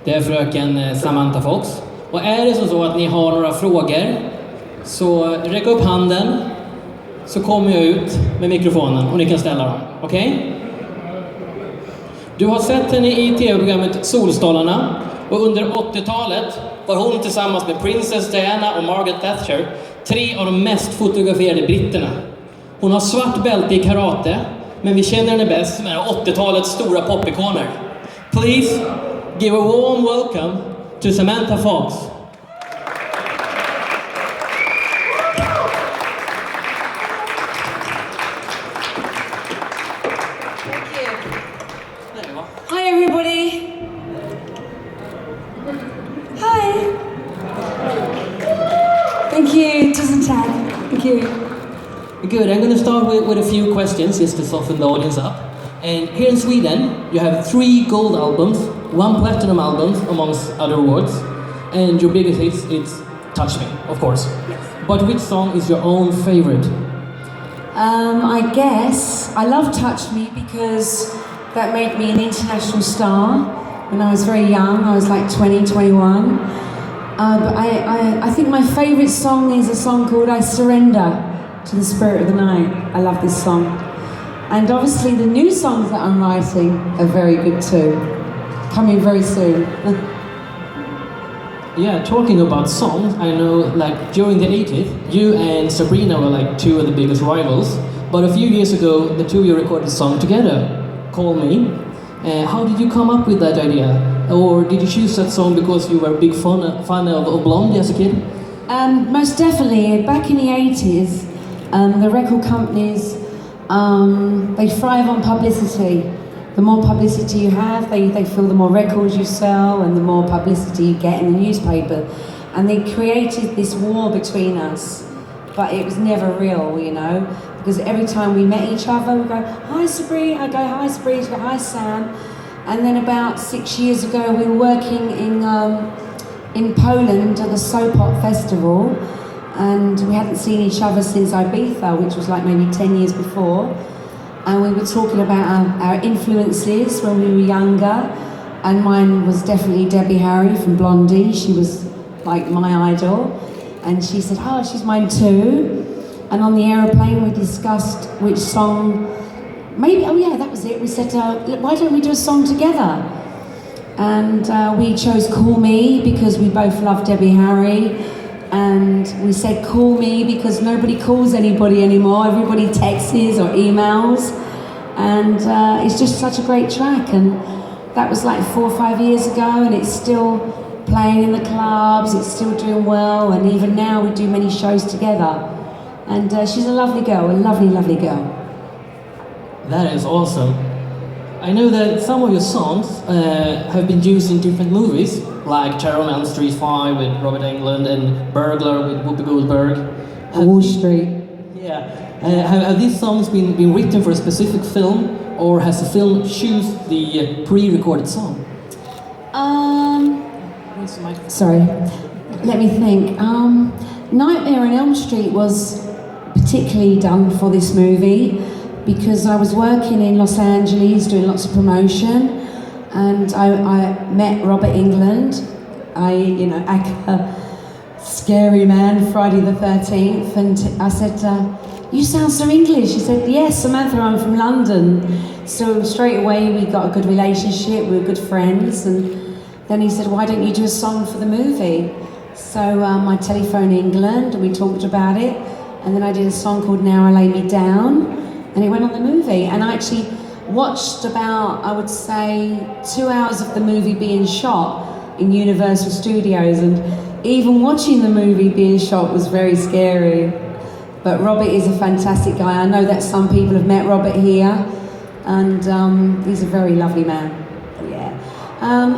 Det är fröken Samantha Fox. Och är det så att ni har några frågor så räck upp handen så kommer jag ut med mikrofonen och ni kan ställa dem. Okej? Du har sett henne i tv-programmet Solstolarna och under 80-talet var hon tillsammans med Princess Diana och Margaret Thatcher 3 av de mest fotograferade britterna. Hon har svart bälte i karate, men vi känner henne bäst som är 80-talets stora popikoner. Please give a warm welcome to Samantha Fox. Hi everybody. Hi. Thank you, Tusen tack. Thank you. Good, I'm going to start with a few questions just to soften the audience up. And here in Sweden, you have 3 gold albums, 1 platinum album, amongst other awards. And your biggest hit is Touch Me, of course. Yes. But which song is your own favorite? I guess I love Touch Me because that made me an international star. When I was very young, I was like 20, 21. But I think my favorite song is a song called I Surrender to the Spirit of the Night. I love this song. And obviously the new songs that I'm writing are very good too. Coming very soon. Yeah, talking about songs, I know like during the 80s, you and Sabrina were like 2 of the biggest rivals. But a few years ago, the 2 of you recorded a song together, Call Me. How did you come up with that idea? Or did you choose that song because you were a big fan of Blondie as a kid? Most definitely. Back in the 80s, the record companies, they thrive on publicity. The more publicity you have, they feel the more records you sell and the more publicity you get in the newspaper. And they created this war between us, but it was never real, you know, because every time we met each other, we go, hi Sabrina, I go, hi Sabrina, she go, hi Sam. And then about 6 years ago, we were working in Poland at the Sopot Festival, and we hadn't seen each other since Ibiza, which was like maybe 10 years before. And we were talking about our influences when we were younger, and mine was definitely Debbie Harry from Blondie. She was like my idol, and she said, oh, she's mine too. And on the aeroplane we discussed which song, maybe, oh yeah, that was it. We said, why don't we do a song together? And we chose Call Me because we both love Debbie Harry. And we said call me because nobody calls anybody anymore. Everybody texts or emails. And it's just such a great track. And that was like 4 or 5 years ago, and it's still playing in the clubs, it's still doing well, and even now we do many shows together. And she's a lovely girl, a lovely, lovely girl. That is awesome. I know that some of your songs have been used in different movies, like Terror on Elm Street 5 with Robert Englund and Burglar with Whoopi Goldberg. Wall Street. Yeah. Have these songs been written for a specific film, or has the film choose the pre-recorded song? Sorry, let me think. Nightmare on Elm Street was particularly done for this movie because I was working in Los Angeles doing lots of promotion, and I met Robert Englund. Scary man, Friday the 13th, and I said, you sound so English. He said, yes, Samantha, I'm from London. So straight away we got a good relationship, we were good friends, and then he said, why don't you do a song for the movie? So I telephoned England and we talked about it, and then I did a song called Now I Lay Me Down, and it went on the movie. And I actually watched about, I would say, 2 hours of the movie being shot in Universal Studios, and even watching the movie being shot was very scary. But Robert is a fantastic guy. I know that some people have met Robert here, and he's a very lovely man. Yeah.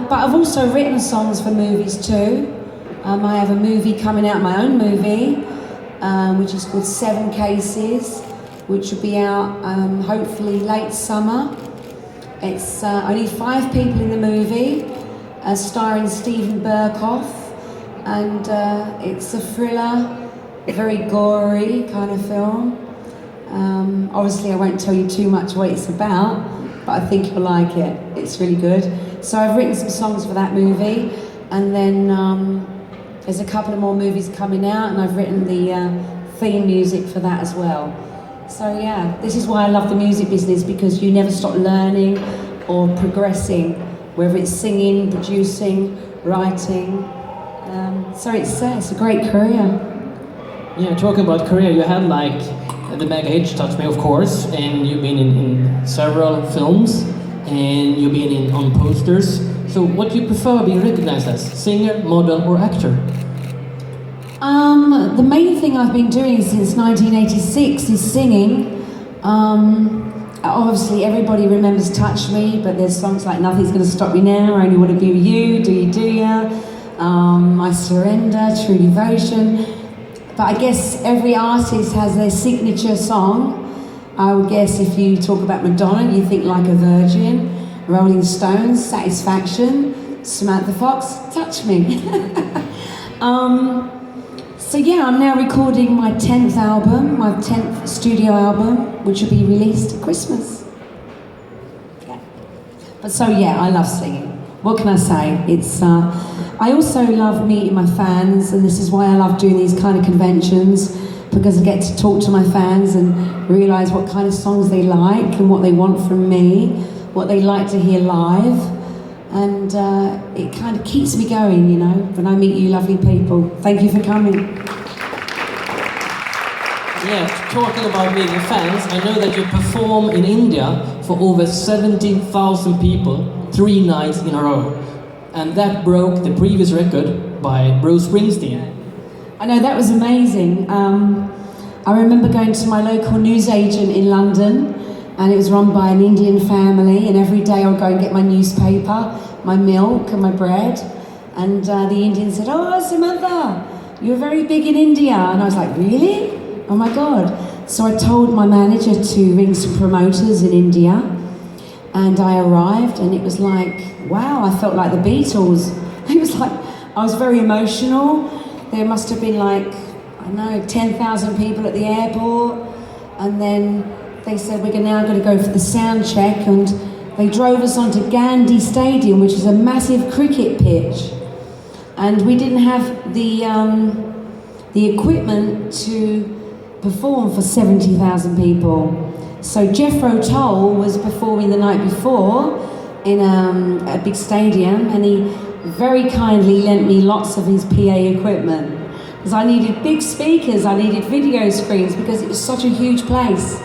But I've also written songs for movies too. I have a movie coming out, my own movie, which is called 7 Cases, which will be out hopefully late summer. It's only 5 people in the movie, starring Stephen Burkoff, and it's a thriller, a very gory kind of film. Obviously I won't tell you too much what it's about, but I think you'll like it. It's really good. So I've written some songs for that movie, and then there's a couple of more movies coming out, and I've written the theme music for that as well. So yeah, this is why I love the music business, because you never stop learning or progressing, whether it's singing, producing, writing. So it's a great career. Yeah, talking about career, you had like the mega hit Touch Me, of course, and you've been in several films, and you've been on posters. So what do you prefer being recognized as? Singer, model, or actor? The main thing I've been doing since 1986 is singing. Obviously everybody remembers Touch Me, but there's songs like Nothing's Gonna Stop Me Now, I Only Want to Be With You, Do You, Do Ya, I Surrender, True Devotion. But I guess every artist has their signature song. I would guess if you talk about Madonna, you think Like a Virgin, Rolling Stones, Satisfaction, Samantha Fox, Touch Me. So yeah, I'm now recording my 10th album, my 10th studio album, which will be released at Christmas. Yeah. But so yeah, I love singing. What can I say? It's. I also love meeting my fans, and this is why I love doing these kind of conventions, because I get to talk to my fans and realise what kind of songs they like and what they want from me, what they like to hear live, and it kind of keeps me going, you know, when I meet you lovely people. Thank you for coming. Yeah, talking about meeting fans, I know that you perform in India for over 70,000 people 3 nights in a row. And that broke the previous record by Bruce Springsteen. I know, that was amazing. I remember going to my local newsagent in London, and it was run by an Indian family, and every day I would go and get my newspaper, my milk and my bread, and the Indian said, "Oh, Samantha, you're very big in India." And I was like, "Really? Oh my God." So I told my manager to ring some promoters in India, and I arrived, and it was like, wow, I felt like the Beatles. It was like, I was very emotional. There must have been like, I don't know, 10,000 people at the airport. And then they said, we're now going to go for the sound check. And they drove us onto Gandhi Stadium, which is a massive cricket pitch. And we didn't have the equipment to perform for 70,000 people. So Jethro Tull was performing the night before in a big stadium, and he very kindly lent me lots of his PA equipment, because I needed big speakers, I needed video screens, because it was such a huge place.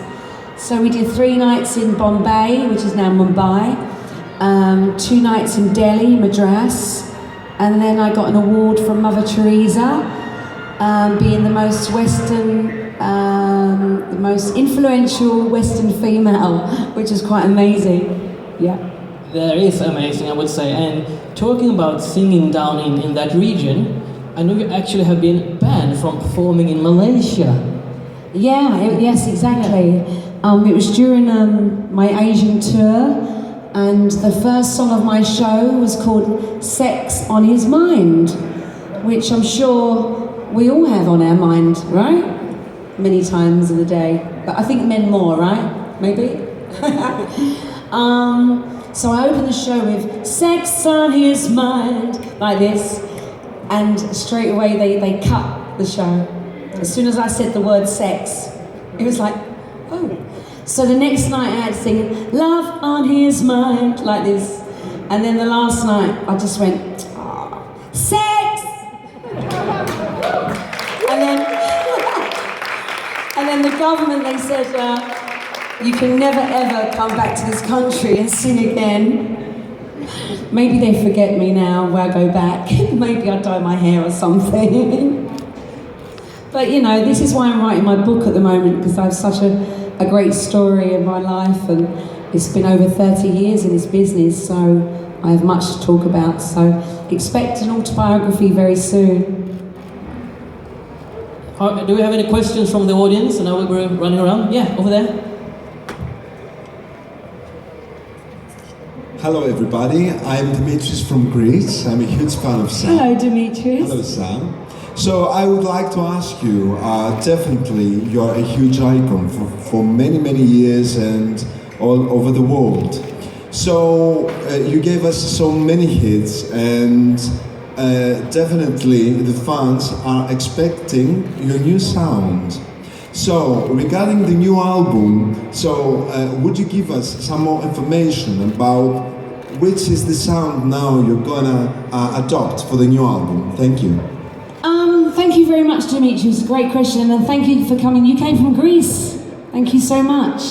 So we did 3 nights in Bombay, which is now Mumbai, 2 nights in Delhi, Madras, and then I got an award from Mother Teresa, being the most the most influential Western female, which is quite amazing. Yeah. That is amazing, I would say. And talking about singing down in that region, I know you actually have been banned from performing in Malaysia. Yeah, yes, exactly. It was during my Asian tour, and the first song of my show was called Sex on His Mind, which I'm sure we all have on our mind, right? Many times of the day. But I think men more, right? Maybe? So I opened the show with Sex on His Mind, like this, and straight away they cut the show. As soon as I said the word sex, it was like, oh. So the next night I had to sing Love on His Mind, like this. And then the last night I just went, oh, sex! And then the government, they said, you can never ever come back to this country and sing again. Maybe they forget me now where I go back. Maybe I dye my hair or something. But you know, this is why I'm writing my book at the moment, because I have such a great story in my life, and it's been over 30 years in this business, so I have much to talk about. So expect an autobiography very soon. Do we have any questions from the audience? And now we're running around. Yeah, over there. Hello everybody, I'm Dimitris from Greece. I'm a huge fan of Sam. Hello Dimitris. Hello Sam. So I would like to ask you, definitely you're a huge icon for many, many years and all over the world. So you gave us so many hits, and definitely the fans are expecting your new sound. So regarding the new album, would you give us some more information about which is the sound now you're gonna adopt for the new album? Thank you. Thank you very much, Dimitri. It's a great question, and thank you for coming. You came from Greece. Thank you so much.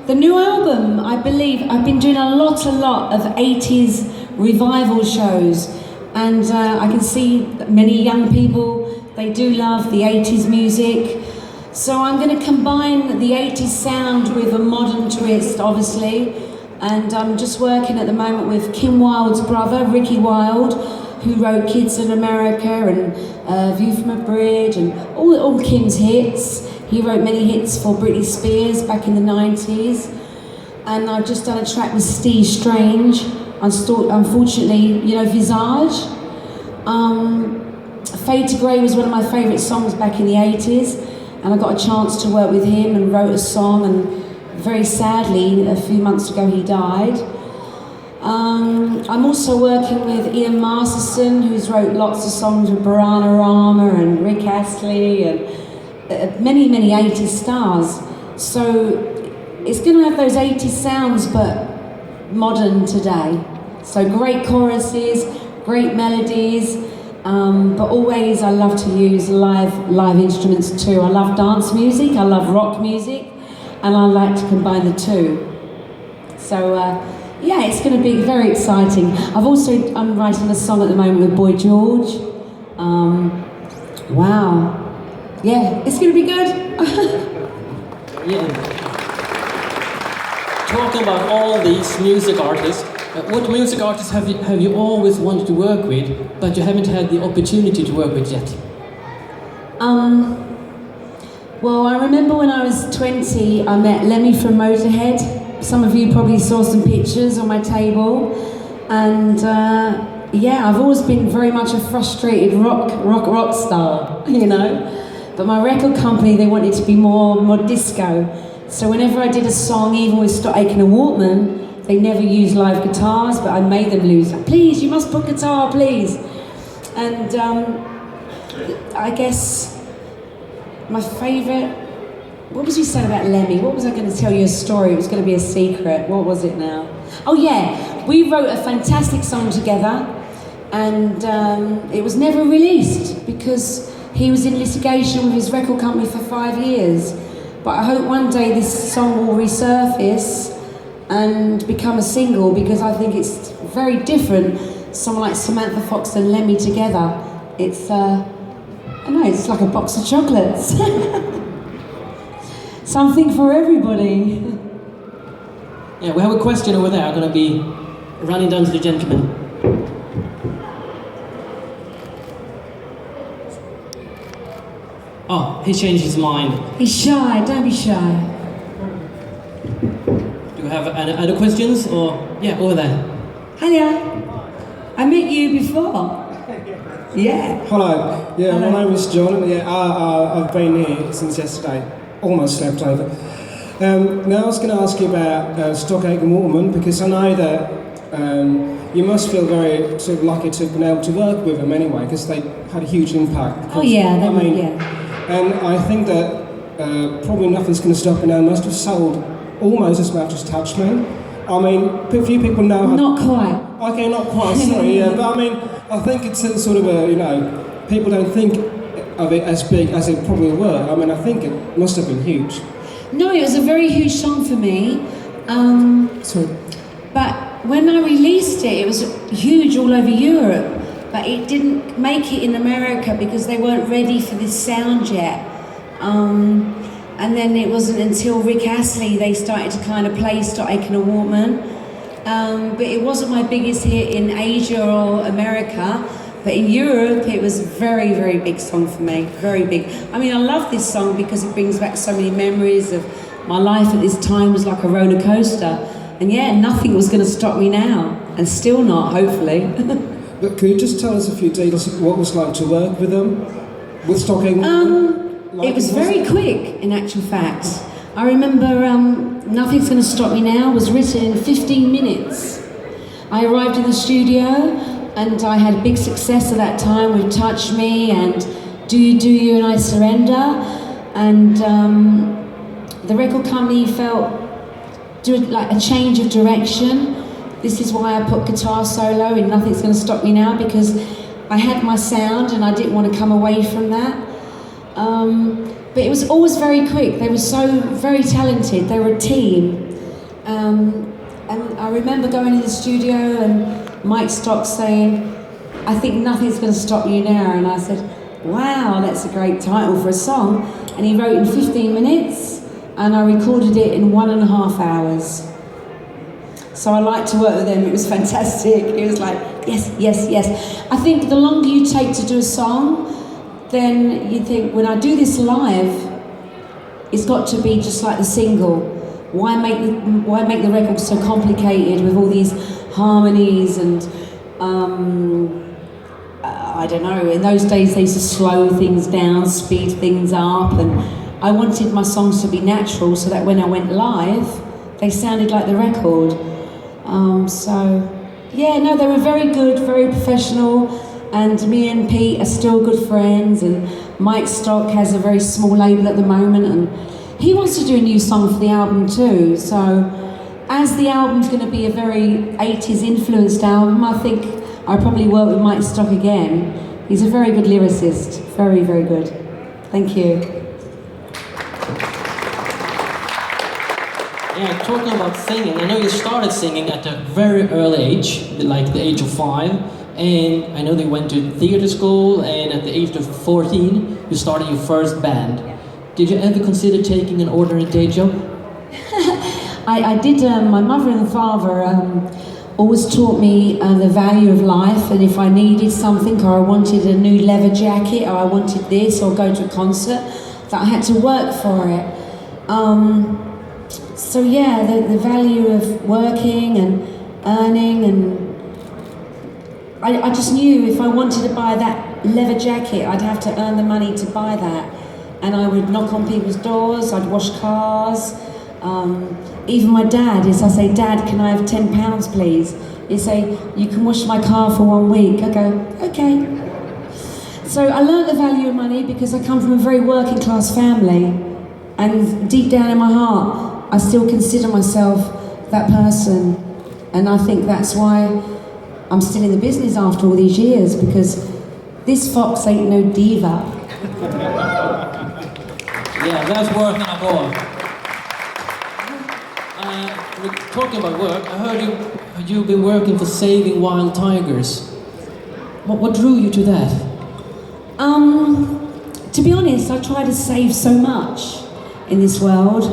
The new album, I believe, I've been doing a lot of 80s revival shows, and I can see many young people, they do love the 80s music. So I'm going to combine the 80s sound with a modern twist, obviously, and I'm just working at the moment with Kim Wilde's brother, Ricky Wilde, who wrote Kids in America and View from a Bridge and all Kim's hits. He wrote many hits for Britney Spears back in the 90s. And I've just done a track with Steve Strange. Unfortunately, you know, Visage. Fade to Grey was one of my favourite songs back in the 80s. And I got a chance to work with him and wrote a song, and very sadly, a few months ago he died. I'm also working with Ian Masterson, who's wrote lots of songs with Barana Rama and Rick Astley and many 80s stars. So it's going to have those 80s sounds, but modern today. So great choruses, great melodies, but always I love to use live instruments too. I love dance music, I love rock music, and I like to combine the two. So yeah, it's going to be very exciting. I'm writing a song at the moment with Boy George. Wow. Yeah, it's going to be good. Yeah. Talking about all these music artists, what music artists have you always wanted to work with, but you haven't had the opportunity to work with yet? Well, I remember when I was 20, I met Lemmy from Motorhead. Some of you probably saw some pictures on my table. And yeah, I've always been very much a frustrated rock star, you know. But my record company, they wanted to be more disco. So whenever I did a song, even with Stock Aitken and Waltman, they never used live guitars, but I made them lose. Please, you must put guitar, please. And I guess my favourite, what was you saying about Lemmy? What was I going to tell you a story? It was going to be a secret. What was it now? Oh yeah, we wrote a fantastic song together, and it was never released because he was in litigation with his record company for 5 years. But I hope one day this song will resurface and become a single, because I think it's very different. Someone like Samantha Fox and Lemmy together. It's, I don't know, it's like a box of chocolates. Something for everybody. Yeah, we have a question over there. I'm going to be running down to the gentleman. Oh, he changed his mind. He's shy, don't be shy. Do you have other questions? Or, yeah, over there. Hiya. I met you before. Yeah. Hello. Yeah, Hello. my name is John. Yeah, I've been here since yesterday. Almost slept over. Now I was going to ask you about Stock Aitken Waterman, because I know that you must feel very sort of lucky to have been able to work with them anyway, because they had a huge impact. Oh yeah, yeah. And I think that probably nothing's going to stop you now. Must have sold almost as much as Touch Me. I mean, a few people know how... Not quite. Okay, not quite, sorry, yeah. But I mean, I think it's a sort of a, you know, people don't think of it as big as it probably were. I mean, I think it must have been huge. No, it was a very huge song for me. So, but when I released it, it was huge all over Europe. But it didn't make it in America because they weren't ready for this sound yet. And then it wasn't until Rick Astley they started to kind of play Stock Aitken and Waltman. But it wasn't my biggest hit in Asia or America. But in Europe, it was a very, very big song for me, very big. I mean, I love this song because it brings back so many memories of my life at this time. Was like a roller coaster. And yeah, nothing was going to stop me now, and still not, hopefully. but could you just tell us a few details of what it was like to work with them, with Stock Aitken? It was very quick, in actual fact. I remember Nothing's Gonna Stop Me Now was written in 15 minutes. I arrived in the studio and I had big success at that time with Touch Me and Do You and I Surrender. And the record company felt like a change of direction. This is why I put guitar solo in Nothing's Gonna Stop Me Now, because I had my sound and I didn't want to come away from that. But it was always very quick. They were so very talented. They were a team. And I remember going in the studio and Mike Stock saying, I think nothing's going to stop you now. And I said, wow, that's a great title for a song. And he wrote in 15 minutes and I recorded it in 1.5 hours. So I liked to work with them. It was fantastic. It was like, yes, yes, yes. I think the longer you take to do a song, then you think, when I do this live, it's got to be just like the single. Why make the record so complicated with all these harmonies and I don't know. In those days, they used to slow things down, speed things up, and I wanted my songs to be natural so that when I went live, they sounded like the record. So yeah, no, they were very good, very professional. And me and Pete are still good friends, and Mike Stock has a very small label at the moment, and he wants to do a new song for the album too. So as the album's going to be a very 80s influenced album, I think I'll probably work with Mike Stock again. He's a very good lyricist, very, very good. Thank you. Yeah, talking about singing, I know you started singing at a very early age, like the age of 5. And I know they went to theater school, and at the age of 14, you started your first band. Did you ever consider taking an ordinary day job? I did. My mother and father always taught me the value of life, and if I needed something, or I wanted a new leather jacket, or I wanted this, or go to a concert, that I had to work for it. So yeah, the value of working and earning, and I just knew if I wanted to buy that leather jacket, I'd have to earn the money to buy that. And I would knock on people's doors, I'd wash cars. Even my dad, I say, Dad, can I have £10 please? He'd say, you can wash my car for 1 week. I go, okay. So I learned the value of money because I come from a very working class family. And deep down in my heart, I still consider myself that person. And I think that's why I'm still in the business after all these years, because this fox ain't no diva. Yeah, that's worth an applause. Talking about work, I heard you've been working for Saving Wild Tigers. What drew you to that? To be honest, I try to save so much in this world.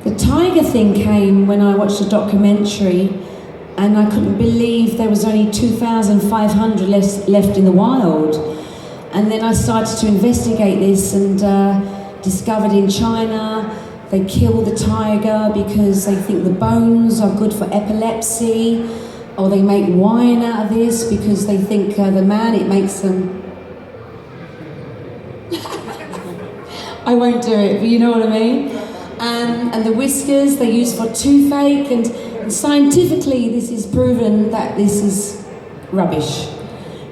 The tiger thing came when I watched a documentary, and I couldn't believe there was only 2,500 left in the wild. And then I started to investigate this and discovered in China they kill the tiger because they think the bones are good for epilepsy, or they make wine out of this because they think it makes them... I won't do it, but you know what I mean? And the whiskers they use for toothache, and scientifically this is proven that this is rubbish.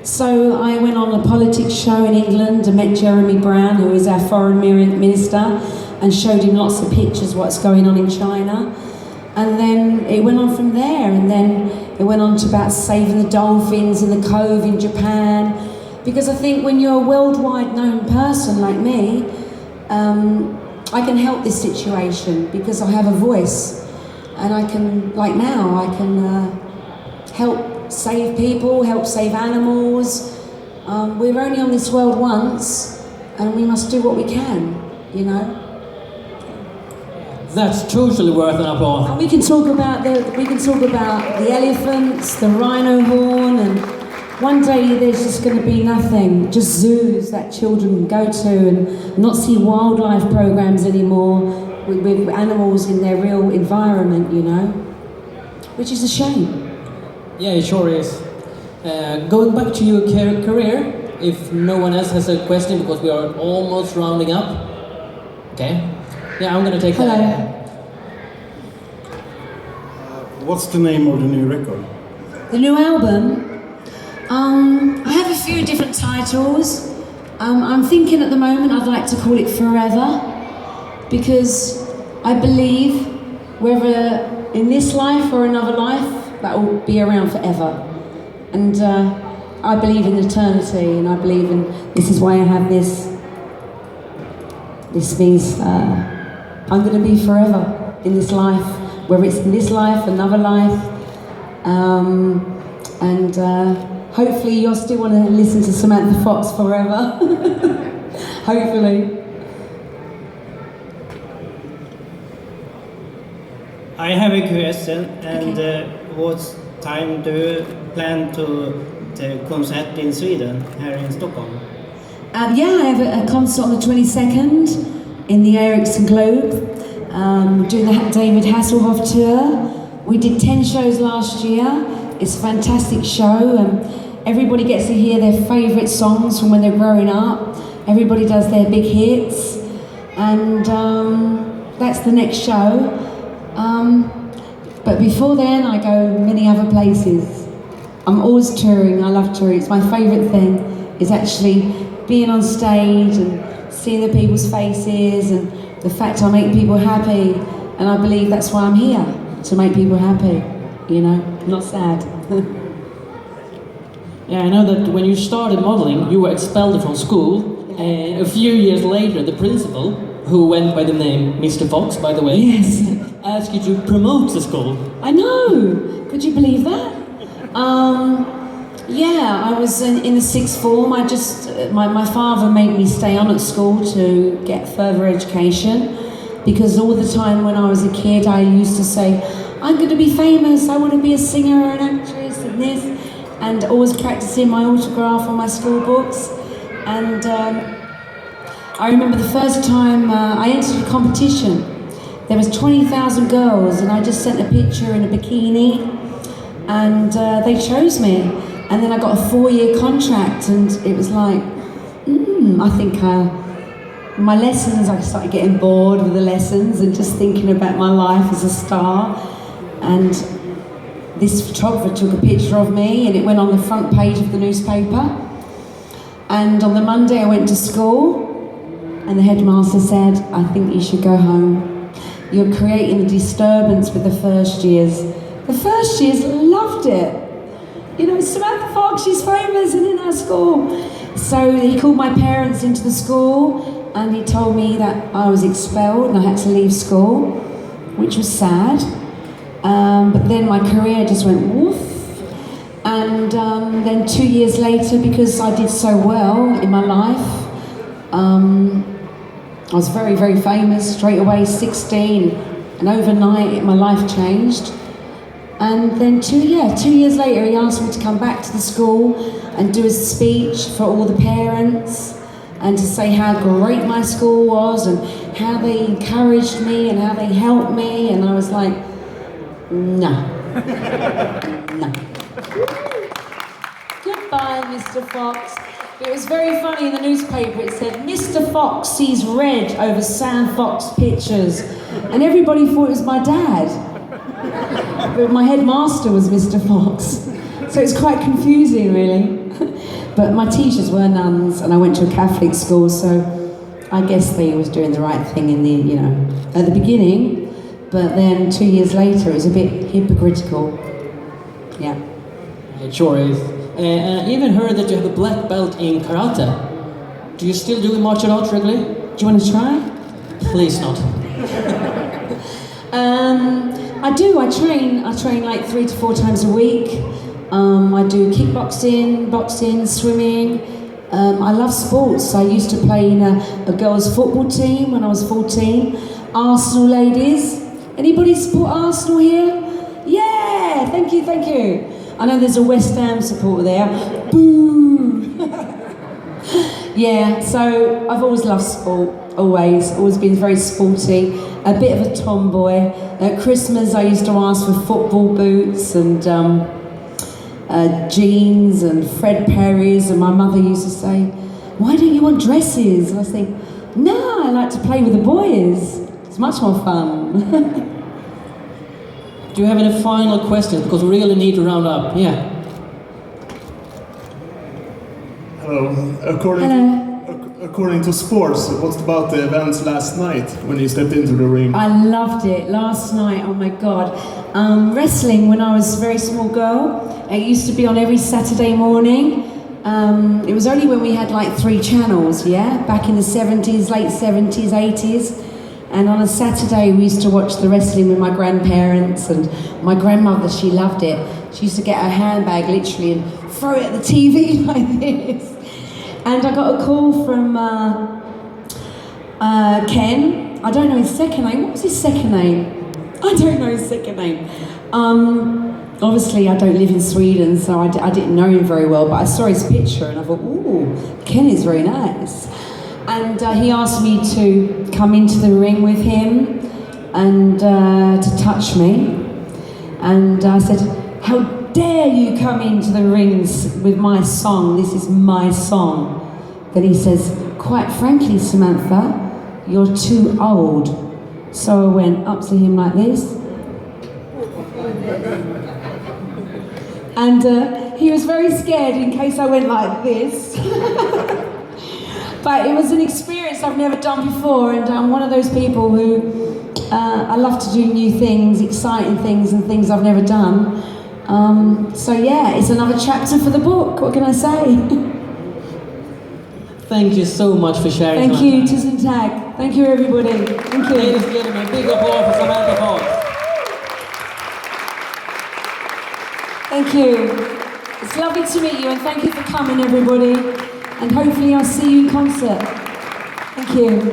So I went on a politics show in England and met Jeremy Brown, who is our foreign minister, and showed him lots of pictures of what's going on in China. And then it went on from there, and then it went on to about saving the dolphins in the cove in Japan. Because I think when you're a worldwide known person like me, I can help this situation because I have a voice, and I can, like now, I can help save people, help save animals. We're only on this world once, and we must do what we can, you know. That's totally worth an applause. And we can talk about the elephants, the rhino horn, and one day there's just going to be nothing, just zoos that children go to, and not see wildlife programs anymore with animals in their real environment, you know, which is a shame. Yeah, it sure is. Going back to your career, if no one else has a question, because we are almost rounding up. Okay. Yeah, I'm gonna take Hello. that. What's the name of the new record? The new album, I have a few different titles. I'm thinking at the moment I'd like to call it Forever, because I believe whether in this life or another life, that will be around forever. And I believe in eternity, and I believe in, this is why I have this. This means I'm going to be forever in this life, whether it's in this life, another life. And hopefully you'll still want to listen to Samantha Fox forever. Hopefully. I have a question, and what time do you plan to the concert in Sweden, here in Stockholm? Yeah, I have a concert on the 22nd in the Ericsson Globe, doing the David Hasselhoff tour. We did 10 shows last year. It's a fantastic show. Everybody gets to hear their favourite songs from when they're growing up. Everybody does their big hits. And that's the next show. But before then, I go many other places. I'm always touring. I love touring. It's my favourite thing, is actually being on stage and seeing the people's faces and the fact I make people happy. And I believe that's why I'm here, to make people happy, you know, not sad. Yeah, I know that when you started modeling, you were expelled from school. A few years later, the principal, who went by the name Mr. Fox, by the way, Yes. asked you to promote the school. I know. Could you believe that? Yeah, I was in the sixth form. My father made me stay on at school to get further education, because all the time when I was a kid, I used to say, I'm going to be famous, I want to be a singer or an actress and this, and always practicing my autograph on my school books. And I remember the first time I entered a competition. There was 20,000 girls, and I just sent a picture in a bikini, and they chose me. And then I got a 4-year contract, and it was like, I think my lessons, I started getting bored with the lessons and just thinking about my life as a star. And this photographer took a picture of me, and it went on the front page of the newspaper. And on the Monday I went to school, and the headmaster said, I think you should go home. You're creating a disturbance with the first years. The first years loved it. You know, Samantha Fox, she's famous and in our school. So he called my parents into the school, and he told me that I was expelled and I had to leave school, which was sad. But then my career just went woof. And then 2 years later, because I did so well in my life, I was very, very famous straight away, 16, and overnight my life changed. And then 2 years later, he asked me to come back to the school and do a speech for all the parents, and to say how great my school was and how they encouraged me and how they helped me. And I was like, no. No. Goodbye, Mr. Fox. It was very funny in the newspaper. It said, Mr. Fox sees red over Sam Fox pictures. And everybody thought it was my dad. But my headmaster was Mr. Fox. So it's quite confusing, really. But my teachers were nuns, and I went to a Catholic school, so I guess they was doing the right thing in the, you know, at the beginning. But then 2 years later, it was a bit hypocritical. Yeah. It sure is. I even heard that you have a black belt in karate. Do you still do martial arts regularly? Do you want to try? Please not. I do. I train like 3 to 4 times a week. I do kickboxing, boxing, swimming. I love sports. I used to play in a girls' football team when I was 14. Arsenal ladies. Anybody support Arsenal here? Yeah, thank you, thank you. I know there's a West Ham supporter there. Boo! Yeah, so I've always loved sport, always been very sporty, a bit of a tomboy. At Christmas I used to ask for football boots and jeans and Fred Perry's, and my mother used to say, why don't you want dresses? And I think, no, I like to play with the boys. It's It's much more fun. Do you have any final questions? Because we really need to round up. Yeah. Hello. Hello. According to sports, what about the events last night when you stepped into the ring? I loved it last night. Oh my God. Wrestling when I was a very small girl. It used to be on every Saturday morning. It was only when we had like 3 channels, yeah? Back in the 70s, late 70s, 80s. And on a Saturday we used to watch the wrestling with my grandparents, and my grandmother, she loved it. She used to get her handbag literally and throw it at the TV like this. And I got a call from Ken. I don't know his second name. What was his second name? I don't know his second name. Obviously, I don't live in Sweden, so I didn't know him very well, but I saw his picture and I thought, ooh, Ken is very nice. And he asked me to come into the ring with him and to touch me. And I said, how dare you come into the rings with my song? This is my song. Then he says, quite frankly, Samantha, you're too old. So I went up to him like this. And he was very scared in case I went like this. But it was an experience I've never done before, and I'm one of those people who I love to do new things, exciting things, and things I've never done. So yeah, it's another chapter for the book. What can I say? Thank you so much for sharing. Thank you, Tusen Tag. Thank you, everybody. Thank you. Ladies and gentlemen, big applause for Samantha Fox. Thank you. It's lovely to meet you, and thank you for coming, everybody. And hopefully I'll see you in concert. Thank you.